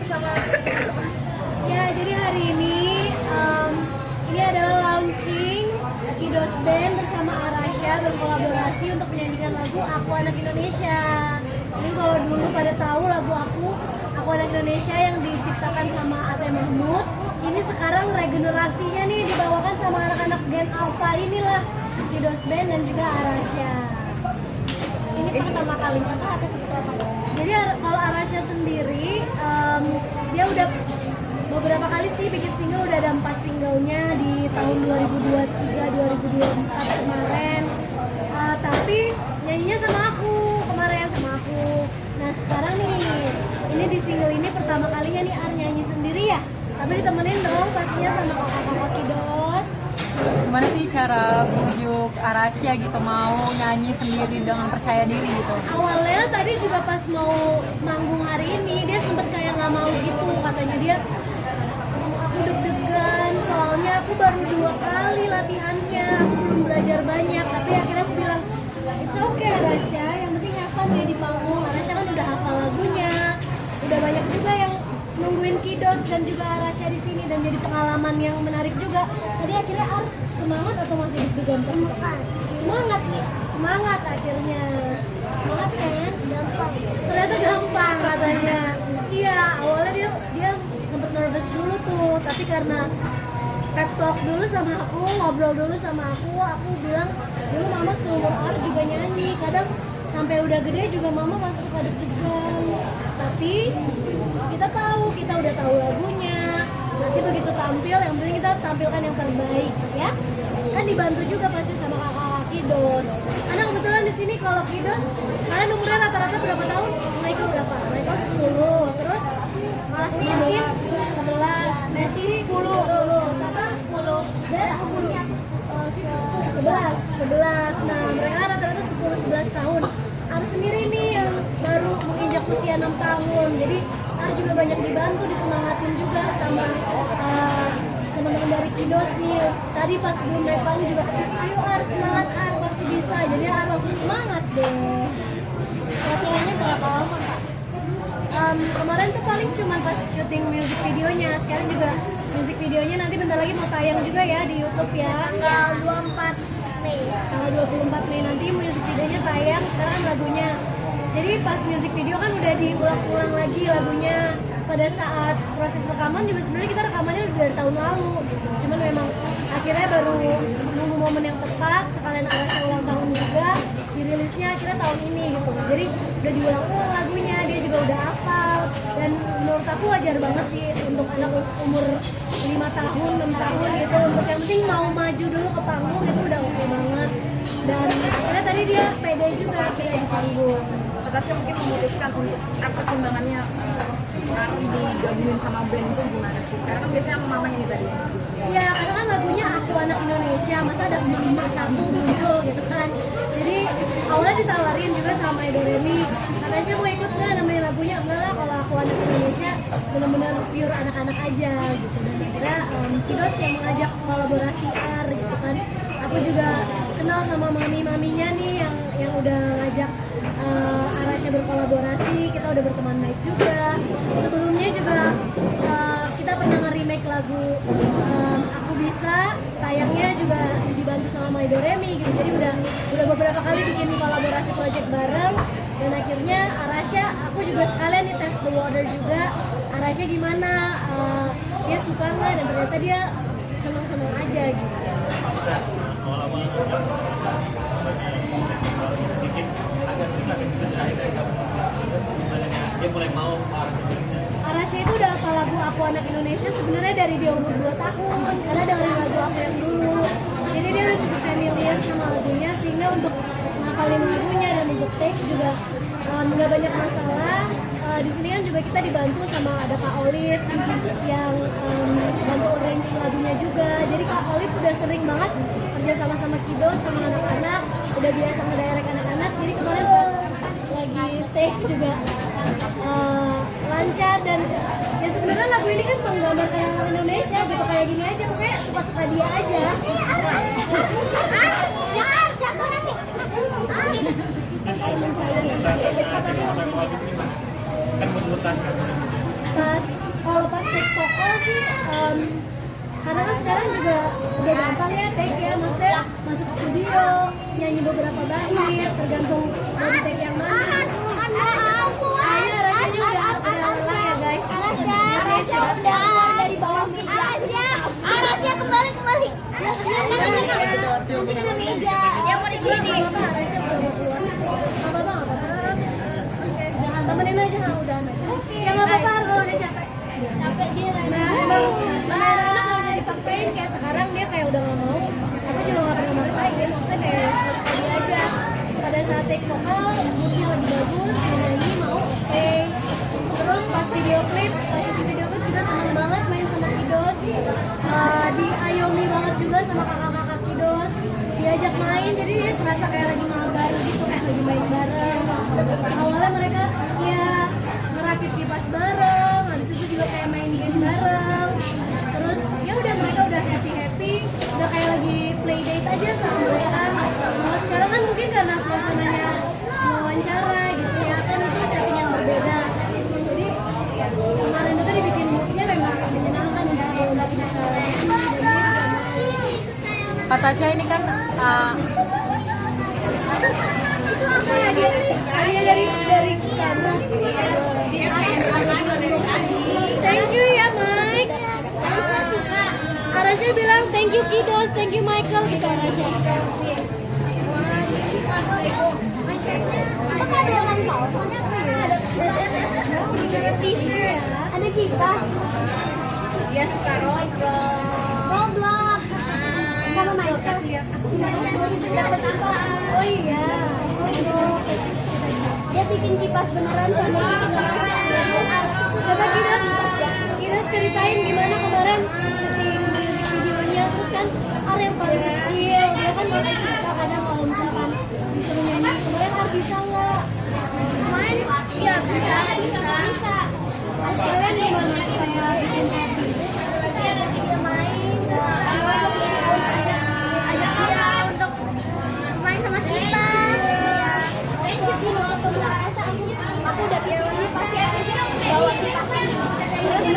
Sama Ya, jadi hari ini adalah launching Kidos Band bersama Arasha berkolaborasi untuk menyanyikan lagu Aku Anak Indonesia. Ini kalau dulu pada tahu lagu Aku Anak Indonesia yang diciptakan sama Ate Mahmud, ini sekarang regenerasinya nih dibawakan sama anak-anak Gen Alpha inilah Kidos Band dan juga Arasha. Ini pertama kalinya kah atau pertama? Jadi kalau Arasha sendiri dia udah beberapa kali sih bikin single, udah ada 4 singlenya di tahun 2023-2024 kemarin. Tapi nyanyinya sama aku kemarin sama aku. Nah sekarang nih, ini di single ini pertama kalinya nih Ar nyanyi sendiri ya. Tapi ditemenin dong pastinya sama kakak-kakak Kidos. Gimana sih cara bujuk Arasha gitu mau nyanyi sendiri dengan percaya diri gitu? Awalnya tadi juga pas mau manggung hari ini dia sempet kayak nggak mau gitu, katanya dia aku deg-degan soalnya aku baru 2 kali latihannya, aku belum belajar banyak. Tapi akhirnya aku bilang it's okay Arasha, yang penting hafal dia di panggung. Arasha kan udah hafal lagunya, udah banyak juga yang nungguin Kidos dan juga Arasha di sini dan jadi pengalaman yang menarik juga. Jadi akhirnya semangat atau masih deg-degan? Semangat nih, semangat akhirnya. Semangat kan? Gampang. Ternyata gampang katanya. Iya, awalnya dia sempet nervous dulu tuh, tapi karena pep talk dulu sama aku, ngobrol dulu sama aku bilang dulu mama seumur Ar juga nyanyi, kadang sampai udah gede juga mama masih suka deg-degan. Tapi kita udah tahu lagunya. Nanti begitu tampil, yang penting kita tampilkan yang terbaik ya. Kan dibantu juga pasti sama kakak Kidos. Karena kebetulan di sini kalau Kidos, kalian umurnya rata-rata berapa tahun? Mereka berapa? Mereka 10. Terus malah mungkin 11, Messi 10, Tata 10, dan aku punya 11. Nah mereka rata-rata 10-11 tahun. Aku sendiri nih yang baru menginjak usia 6 tahun. Jadi Ar juga banyak dibantu, disemangatin juga sama teman-teman dari Kidos nih. Tadi pas belum naik panggung juga, ayo Ar semangat Ar, pasti bisa. Jadi Ar langsung semangat deh. Latihannya berapa lama Kak? Kemarin tuh paling cuma pas syuting music videonya. Sekarang juga music videonya nanti bentar lagi mau tayang juga ya di YouTube ya. Tanggal 24 Mei. Tanggal 24 Mei nanti music videonya tayang. Sekarang lagunya. Jadi pas music video kan udah diulang-ulang lagi lagunya. Pada saat proses rekaman juga sebenarnya kita rekamannya udah dari tahun lalu gitu. Cuman memang akhirnya baru nunggu momen yang tepat, sekalian Arasha ulang tahun juga, dirilisnya akhirnya tahun ini gitu. Jadi udah diulang-ulang lagunya, dia juga udah hafal. Dan menurut aku wajar banget sih untuk anak umur 5 tahun, 6 tahun gitu. Untuk yang penting mau maju dulu ke panggung itu udah oke banget. Dan akhirnya tadi dia pede juga akhirnya di panggung. Tasya mungkin memutuskan untuk pertimbangannya digabungin sama band itu gimana sih? Karena kan biasanya sama mama ini tadi. Ya, karena kan lagunya Aku Anak Indonesia, masa ada 5-1 muncul gitu kan. Jadi awalnya ditawarin juga sama Edo Remi, katanya mau ikut nggak namanya lagunya? Enggak lah, kalau Aku Anak Indonesia benar-benar pure anak-anak aja gitu. Dan akhirnya Kidos yang mengajak kolaborasi Ar gitu kan. Aku juga kenal sama mami-maminya nih yang udah ngajak Arasha berkolaborasi, kita udah berteman baik juga. Sebelumnya juga kita pernah nge-remake lagu Aku Bisa, tayangnya juga dibantu sama My Doremi gitu. Jadi udah beberapa kali bikin kolaborasi project bareng. Dan akhirnya Arasha, aku juga sekalian nih test the water juga. Arasha gimana? Dia suka nggak? Dan ternyata dia seneng-seneng aja gitu. Dia mulai mau Arasha itu udah hafal lagu Aku Anak Indonesia sebenarnya dari dia umur 2 tahun, karena dengerin lagu aku yang dulu. Jadi dia udah cukup familiar sama lagunya, sehingga untuk ngapalin lagunya dan untuk take juga nggak banyak masalah. Di sini kan juga kita dibantu sama ada Kak Olive yang bantu arrange lagunya juga. Jadi Kak Olive udah sering banget kerja sama Kidos sama anak-anak, udah biasa ngedirect anak-anak. Jadi kemarin pas lagi take juga lancar. Dan ya sebenarnya lagu ini kan menggambarkan orang Indonesia gitu, kayak gini aja, pokoknya suka-suka dia aja. Mencari kan memutar pas karena kan sekarang juga udah gampang ya take ya, maksudnya masuk studio nyanyi beberapa bait tergantung dari take yang mana. Kayaknya rasanya udah lelah ya guys. Arasya udah dari bawah meja. Arasya kembali. Nanti kena meja. Yang mau di sini. Arasya udah mau keluar. Nggak apa-apa. Temenin aja nggak udah. Ya nggak apa-apa kalau udah capek. Capek dia. Nah, emang bener-bener nggak bisa dipaksain kayak sekarang dia kayak udah nggak mau. Aku juga nggak pernah maksain, dia maksudnya kayak suka dia aja. Pada saat take vokal, moodnya lagi bagus, nyanyi mau oke. Terus pas video klip, pas syuting video klip juga seneng banget main sama Kidos. Diayomi banget juga sama kakak-kakak Kidos. Diajak main, jadi dia serasa kayak lagi mabar gitu, lagi main bareng. Awalnya mereka ya ngerakit kipas bareng, habis itu juga kayak main game bareng. Terus ya udah mereka udah happy, udah kayak lagi play date aja sama mereka. Kalau sekarang kan mungkin karena suasananya wawancara gitu ya, kan itu setting yang berbeda. Jadi kemarin itu dibikin moodnya memang menyenangkan untuk bisa Kak Tasya ini kan hadiah dari kamu. Thank you ya Mike. Arasya bilang thank you Kidos, thank you Michael gitu Arasya. Itu kado ulang tahun. Ada t-shirt ya. Ada kipas. Dia suka Roblox. Sama Michael. Dapat apa? Oh iya. Dia bikin kipas beneran sama bikin Coba Kidos ceritain gimana kemarin syuting videonya, terus kan Ar yang paling kecil, dia kan masih bisa kadang kalau misalkan disuruh nyanyi, kemarin Ar bisa nggak? Main? Iya bisa. Kalian gimana supaya bikin happy? Ada video main. Ajak dia untuk main sama kita. Aku udah pilih pasti bawa kipas. Udah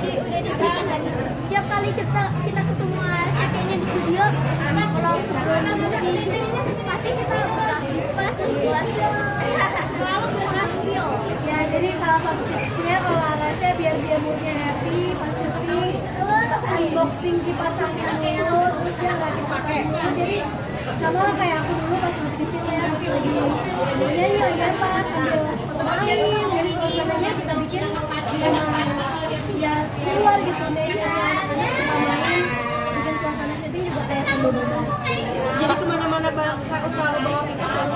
dibikin tadi. Tiap kali kita ketemu Arasya kayaknya di studio, kalau sebelum di syuting pasti kita buka kipas sesuatu selalu berhasil. Ya jadi salah satu tipsnya kalau Arasya biar dia moodnya happy pas syuting, unboxing kipasannya dulu, terus dia nggak dipakai dulu. Jadi sama lah kayak aku dulu pas masih kecil ya, pas lagi nyanyi lagi apa sambil main, jadi suasananya kita bikin memang ya keluar gitu deh, anak-anak suka main, bikin suasana syuting juga kayak sambil bermain. Jadi kemana-mana harus selalu bawa kipas.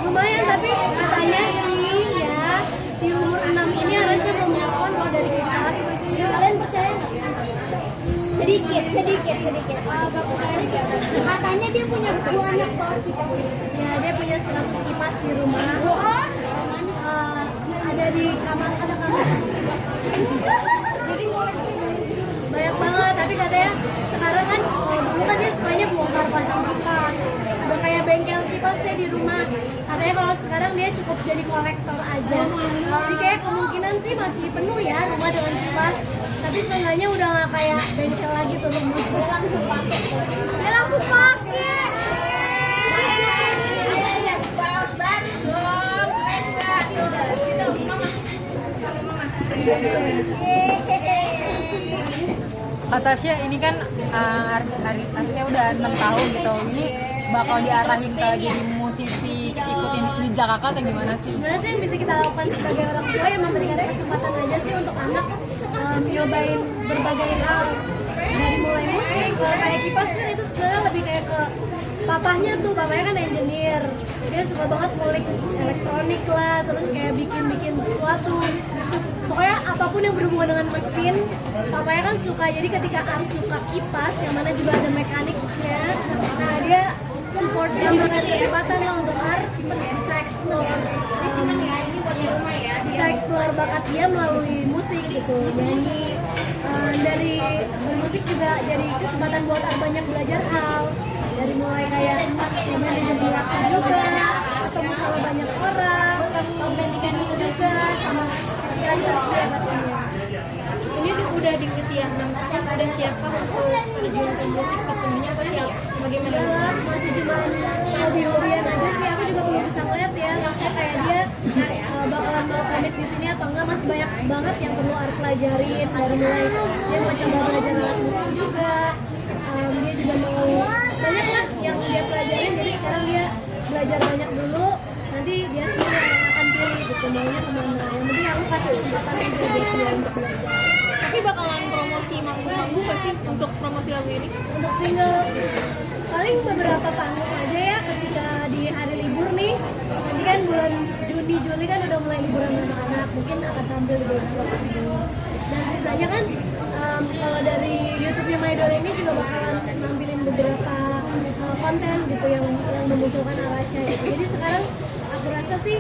Lumayan, tapi katanya sih ya di umur 6 ini Arasya mau move on kalau dari kipas. Kalian percaya nggak? Sedikit. Katanya dia punya banyak banget kipas. Ya dia punya 100 kipas di rumah. Ada di kamar, ada kamar. Jadi banyak banget, tapi katanya sekarang kan dulu kan dia sukanya bongkar pasang kipas. Udah kayak bengkel kipas deh di rumah. Katanya kalau sekarang dia cukup jadi kolektor aja. Jadi kayak kemungkinan sih masih penuh ya rumah dengan kipas. Tapi seenggaknya udah nggak kayak bengkel lagi tuh rumah. Dia langsung pakai. Kaos baru dong, keren nggak? Sini dong, mama. Salam mama. Kak Tasya ini kan Tasya udah 6 tahun gitu. Ini bakal diarahin ke jadi musisi ikutin jejak kakak atau gimana sih? Sebenarnya sih yang bisa kita lakukan sebagai orang tua yang memberikan kesempatan aja sih untuk anak nyobain berbagai hal, dari mulai musik. Kalau kayak kipas kan itu sebenarnya lebih kayak ke papahnya kan engineer, dia suka banget ngulik elektronik lah, terus kayak bikin sesuatu. Pokoknya apapun yang berhubungan dengan mesin, papanya kan suka. Jadi ketika Ar suka kipas, yang mana juga ada mekaniknya, nah dia support dia banget, kesempatan lah untuk Ar bisa explore. Bisa explore bakat dia melalui musik gitu, nyanyi. Dari bermusik juga jadi kesempatan buat Ar banyak belajar hal, dari mulai kayak manajemen waktu juga, ketemu sama banyak orang, komunikasikan juga sama sosialisasi ya pastinya. Ini udah di usia 6 tahun udah siapkah untuk terjun ke musik sepenuhnya atau siap bagaimana? Dalam masih cuma hobi-hobian aja sih, aku juga belum bisa ngeliat ya, maksudnya kayak dia bakalan mau komit di sini apa enggak, masih banyak banget yang perlu Art pelajarin, dari mulai dia mau coba belajar alat musik juga, dia juga mau banyak lah yang dia pelajarin, jadi sekarang dia belajar banyak dulu, nanti dia sendiri yang akan pilih gitu maunya kemana. Yang penting aku kasih kesempatan bisa dia untuk belajar. Tapi bakalan promosi manggung gak sih untuk promosi lagu ini? Untuk single paling beberapa panggung aja ya ketika di hari libur nih, nanti kan bulan Juni Juli kan udah mulai liburan anak-anak, mungkin akan tampil di beberapa panggung, dan sisanya kan kalau dari YouTube-nya My Doremi juga bakalan nampilin beberapa konten gitu yang memunculkan Alasya gitu. Jadi sekarang aku rasa sih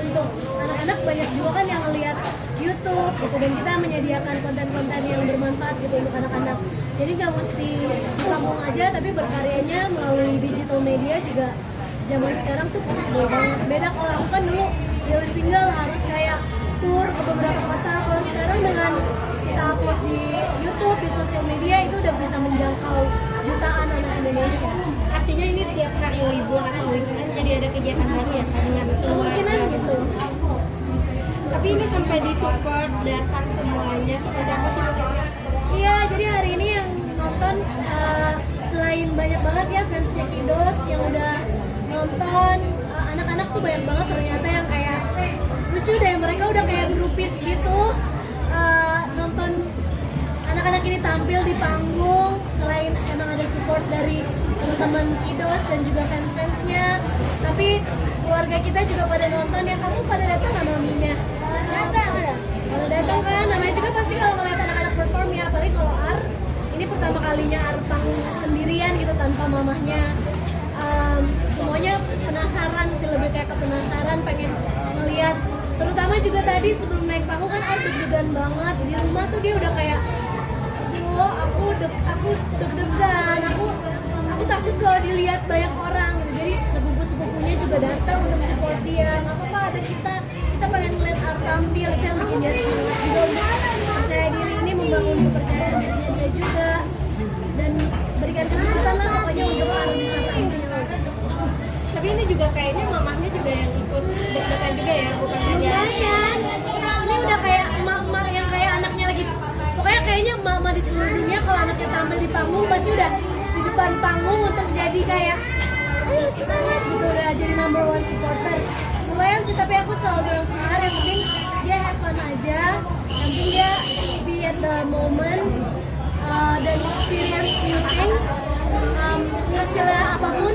untuk anak-anak banyak juga kan yang ngeliat YouTube gitu, dan kita menyediakan konten-konten yang bermanfaat gitu untuk anak-anak. Jadi nggak mesti di kampung aja, tapi berkaryanya melalui digital media juga zaman sekarang tuh possible banget. Beda kalau aku kan dulu rilis single harus kayak tour ke beberapa kota. Kalau sekarang dengan kita upload di YouTube, di sosial media itu udah bisa menjangkau jutaan anak Indonesia. Artinya ini tiap hari libur atau weekend jadi ada kegiatan lagi ya dengan Kemungkinan keluarga. gitu. Tapi ini sampai di support datang semuanya seperti apa sih? Iya, jadi hari ini yang nonton selain banyak banget ya fansnya Kidos yang udah nonton, anak-anak tuh banyak banget ternyata yang kayak lucu deh, mereka udah kayak grupis gitu nonton anak-anak ini tampil di panggung. Selain emang ada support dari teman-teman Kidos dan juga fans-fansnya, tapi keluarga kita juga pada nonton ya. Kamu pada datang nggak maminya? Datang. Kalau datang kan, namanya juga pasti kalau ngeliat anak-anak perform ya, apalagi kalau Ar, ini pertama kalinya Ar panggung sendirian gitu tanpa mamahnya. Semuanya penasaran sih, lebih kayak penasaran, pengen ngeliat. Terutama juga tadi sebelum naik panggung kan Ar deg-degan banget. Di rumah tuh dia udah kayak, aduh aku deg-degan, aku takut kalau dilihat banyak orang gitu. Jadi sepupu-sepupunya juga datang untuk support dia. Nggak apa-apa, ada kita pengen ngeliat Art tampil, itu yang bikin dia semangat juga untuk percaya diri ini, membangun kepercayaan dirinya dia juga, dan berikan kesempatan lah pokoknya untuk Art bisa tampil. Tapi ini juga kayaknya mamahnya juga yang ikut deg-degan juga ya, bukan hanya Lumayan, ini udah kayak emak-emak yang kayak anaknya lagi, pokoknya kayaknya emak-emak di seluruh dunia kalau anaknya tampil di panggung pasti udah di depan panggung untuk jadi kayak ayo semangat gitu, udah jadi number one supporter. Lumayan sih, tapi aku selalu bilang semangat, yang penting dia have fun aja, yang penting dia be at the moment, dan experience new thing, hasilnya apapun